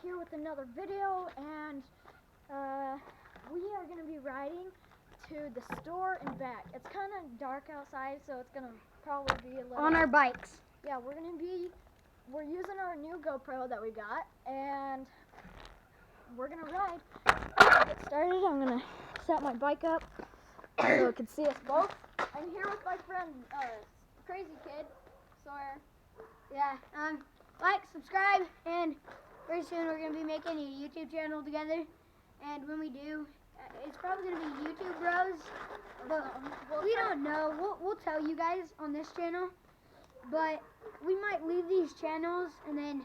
here with another video, and we are going to be riding to the store and back. It's kind of dark outside, so it's going to probably be a little... On our bikes. Yeah, we're using our new GoPro that we got, and we're going to ride. To get started, I'm going to set my bike up so it can see us both. I'm here with my friend, Crazy Kid, Sawyer. Yeah, like, subscribe, and very soon we're going to be making a YouTube channel together. And when we do, it's probably going to be YouTube Bros. But we don't know. We'll tell you guys on this channel. But we might leave these channels and then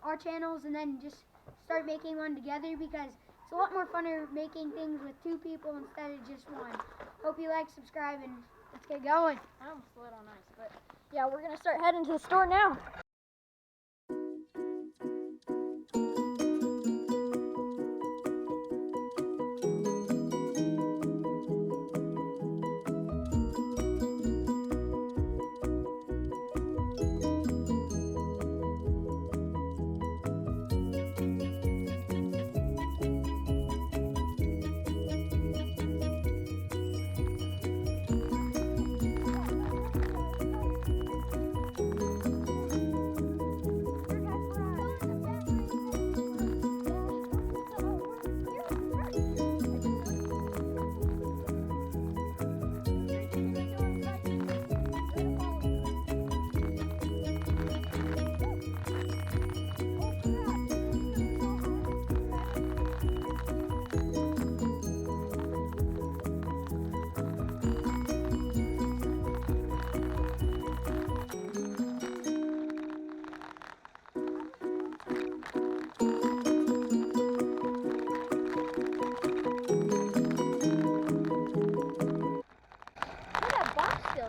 our channels and then just start making one together, because it's a lot more funner making things with two people instead of just one. Hope you like, subscribe, and let's get going. I almost slid on ice, but yeah, we're going to start heading to the store now.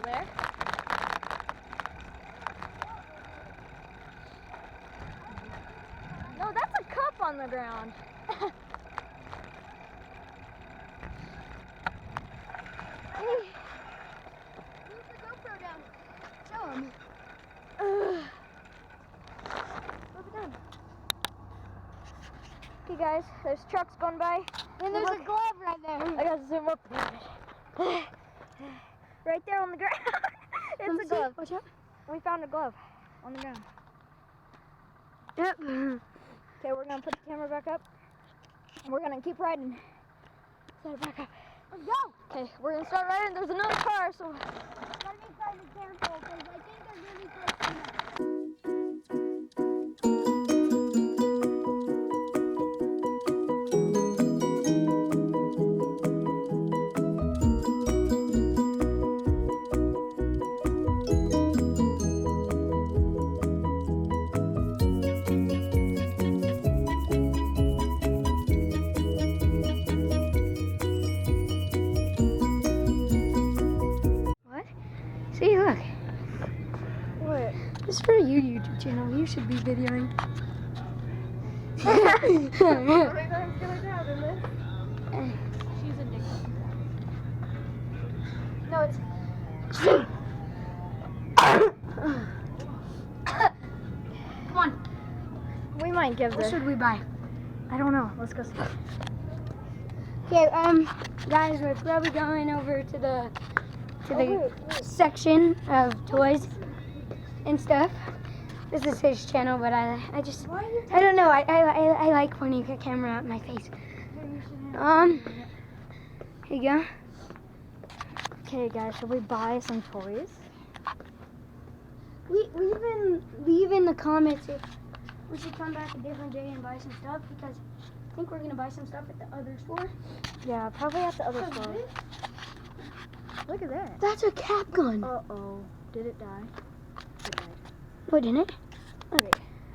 There. No, that's a cup on the ground. Hey, move the GoPro down. Show him. Move it down. Okay, guys, there's trucks going by. And there's a glove right there. I gotta zoom up. Right there on the ground. It's a glove. Watch out. We found a glove on the ground. Yep. Okay, we're gonna put the camera back up. And we're gonna keep riding. Set it back up. Let's go. Okay, we're gonna start riding. There's another car, so Gotta be kind of careful, because I think they're really close to us. See, look. what? This is for your YouTube channel. You should be videoing. Everything's gonna down in this. She's addicted. No, it's. Come on. We might give What this. should we buy? I don't know. Let's go see. Okay, guys, we're probably going over to the wait. section of toys and stuff. This is his channel, but I don't know. I like when you get camera out in my face. Here you go. Okay, guys, should we buy some toys? Leave in the comments if we should come back a different day and buy some stuff, because I think we're gonna buy some stuff at the other store. Yeah, probably at the other store. Look at that. That's a cap gun. Uh-oh. Did it die? It died. What, didn't it? Okay.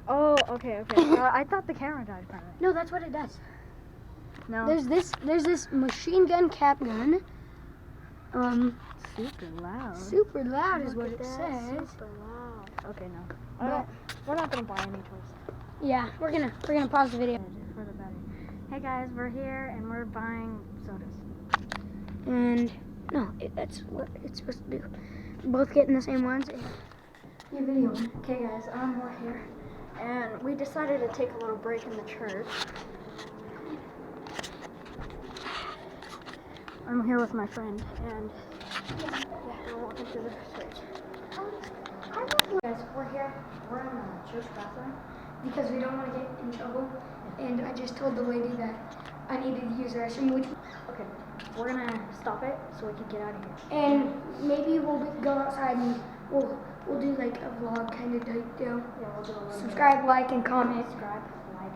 Oh, okay. I thought the camera died from it. No, that's what it does. No. There's this machine gun cap gun. Super loud. Super loud is Look what at it that, says. Super loud. Okay, no. But- We're not gonna buy any toys. Yeah, we're gonna pause the video. For the better. Hey guys, we're here and we're buying sodas. And no, that's what it's supposed to do. Both getting the same ones. Your video. Okay guys, we're here. and we decided to take a little break in the church. I'm here with my friend, and yeah, we're walking through the church. Guys, we're here. We're in the church bathroom because we don't want to get in trouble. And I just told the lady that I needed to use the restroom, which Okay, we're gonna stop it so we can get out of here. and maybe we'll go outside and we'll do like a vlog kind of type deal. Yeah, we'll do a little Subscribe, like, and comment. Subscribe, like,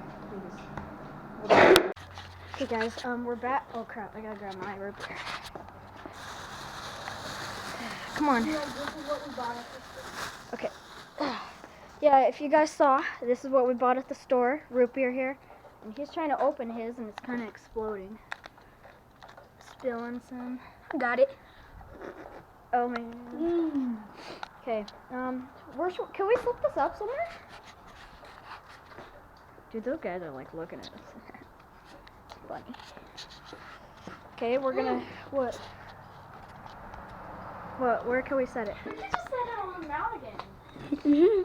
please. Okay, guys, we're back. Oh crap! I gotta grab my rope. Come on. This is what we bought at the store. Okay. Yeah, if you guys saw, this is what we bought at the store. Root beer here, and he's trying to open his, and it's kind of exploding, spilling some. Got it. Oh man. Okay. Can we flip this up somewhere? Dude, those guys are like looking at us. It's funny. Okay, we're gonna what? What? Where can we set it? You just set it on the mount again.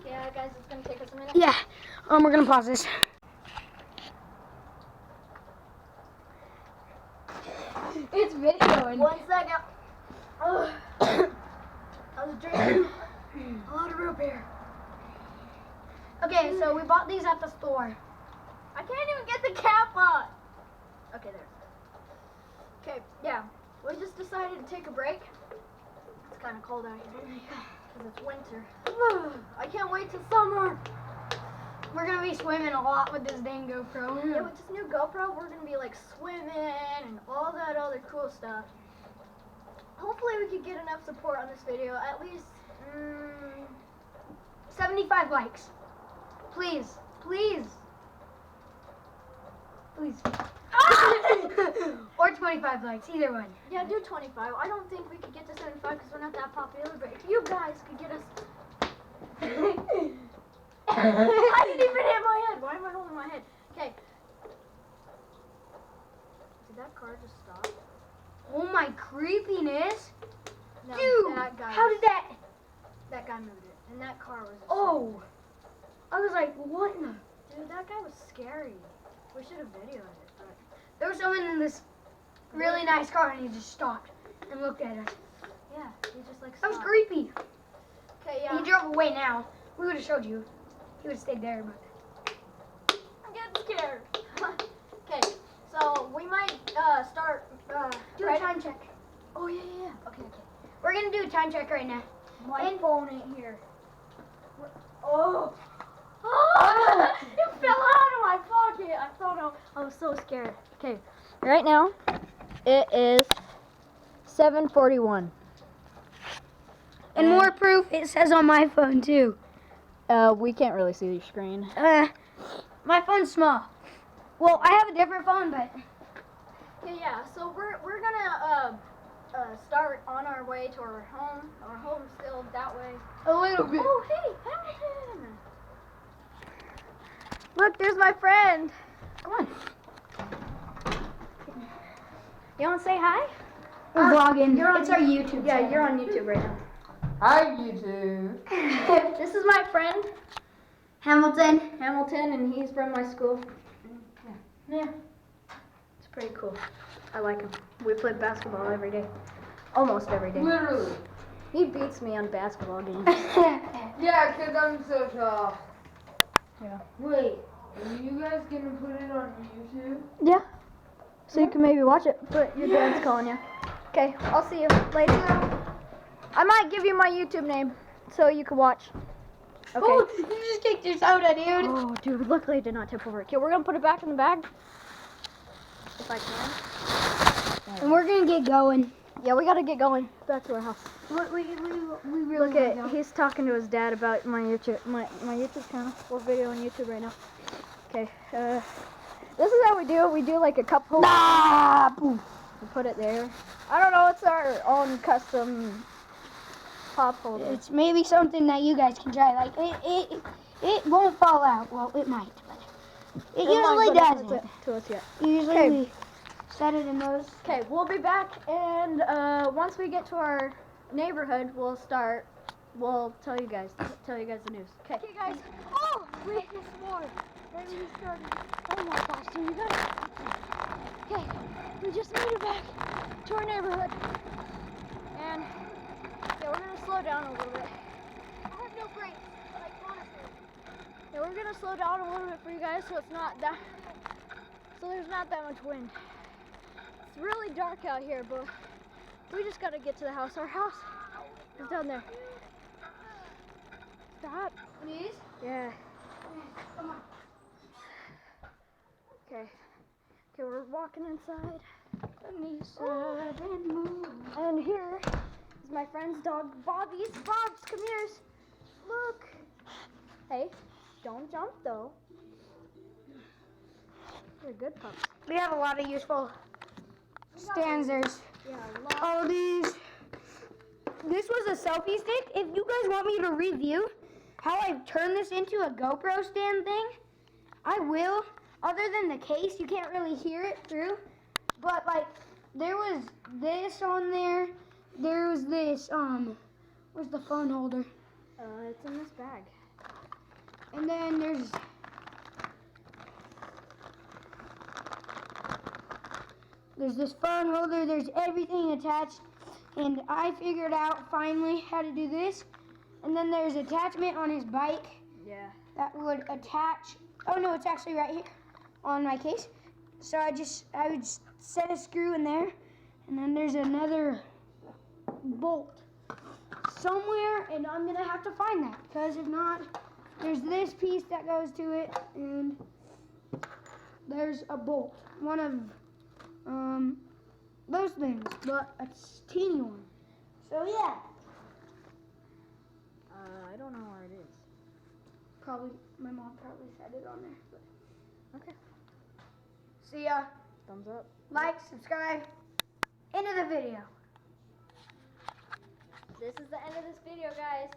Yeah, guys, it's gonna take us a minute. Yeah. We're gonna pause this. It's videoing. 1 second. Oh. I was drinking a lot of root beer. Okay, so we bought these at the store. I can't even get the cap on. Okay, there. Okay, yeah. We just decided to take a break. It's kind of cold out here because it's winter. I can't wait till summer. We're gonna be swimming a lot with this dang GoPro. Yeah, with this new GoPro, we're gonna be like swimming and all that other cool stuff. Hopefully, we could get enough support on this video. At least 75 likes. Please. Please. Please. Or 25 likes, either one. Yeah, do 25. I don't think we could get to 75 because we're not that popular, but if you guys could get us... I didn't even hit my head. Why am I holding my head? Okay. Did that car just stop? Oh my creepiness. No, Dude, that guy. how did that? That guy moved it, and that car was. Oh. I was like, what in the? Dude, that guy was scary. We should have videoed it, but. There was someone in this really nice car and he just stopped and looked at us. Yeah, he just like. That was stopped. creepy. Okay, yeah. And he drove away now. We would have showed you. He would have stayed there, but. I'm getting scared. Okay, so we might start. Do a right- time check. Oh yeah, yeah, yeah. Okay, okay. We're gonna do a time check right now. My And- phone ain't here. Oh! It fell out of my pocket. I thought I was so scared. Okay, right now it is 7:41. And more proof, it says on my phone too. We can't really see the screen. My phone's small. Well, I have a different phone, but Okay, yeah. So we're gonna start on our way to our home. Our home's still that way. a little bit. Oh, hey, Hamilton! Look, there's my friend. Come on. You wanna say hi? We're vlogging. you're on It's our YouTube Yeah, channel. you're on YouTube right now. Hi, YouTube. This is my friend Hamilton. Hamilton, and he's from my school. Yeah. It's pretty cool. I like him. We play basketball every day. Almost every day. Literally. He beats me on basketball games. Yeah, 'cause I'm so tall. Yeah. Wait, are you guys gonna put it on YouTube? Yeah. So you can maybe watch it, but your dad's calling you. Okay, I'll see you later. I might give you my YouTube name so you can watch. Okay. Oh, you just kicked your soda, dude. Oh, dude, luckily I did not tip over. Okay, we're gonna put it back in the bag. If I can. And we're gonna get going. Yeah, we gotta get going back to our house. We really Look wanna at, go. he's talking to his dad about my YouTube channel. We're video on YouTube right now. Okay, this is how we do it. We do like a cup holder. Ah, boom. We put it there. I don't know, it's our own custom pop holder. It's maybe something that you guys can try. Like it won't fall out. Well, it might, but it usually doesn't. To us yet. Usually Okay. we set it in those. Okay, we'll be back, and once we get to our neighborhood, we'll tell you guys the news. Okay, guys. Oh, Wait, there's more. Right when we started. Oh my gosh, dude, you gotta. Okay, we just made it back to our neighborhood. And yeah, we're gonna slow down a little bit. I have no brakes, like honestly. Yeah, we're gonna slow down a little bit for you guys so it's not that. So there's not that much wind. It's really dark out here, but we just gotta get to the house. Our house is down there. Stop. Please? Yeah. Come on. Okay. Okay, we're walking inside. Let me slide and move. And here is my friend's dog, Bobby's. Bobs, come here. Look. Hey, don't jump though. You're a good pup. We have a lot of useful stanzas. Yeah, a lot. All these. This was a selfie stick. If you guys want me to review how I turned this into a GoPro stand thing, I will. Other than the case, you can't really hear it through. But like, there was this on there. There was this, where's the phone holder? It's in this bag. And then there's this phone holder. There's everything attached. And I figured out finally how to do this. And then there's attachment on his bike Yeah. that would attach. Oh no, it's actually right here on my case. So I would just set a screw in there, and then there's another bolt somewhere, and I'm gonna have to find that because if not, there's this piece that goes to it, and there's a bolt. One of those things, but a teeny one. So yeah, I don't know where it is. probably my mom probably said it on there. But. Okay. See ya. Thumbs up. Like, subscribe. End of the video. This is the end of this video, guys.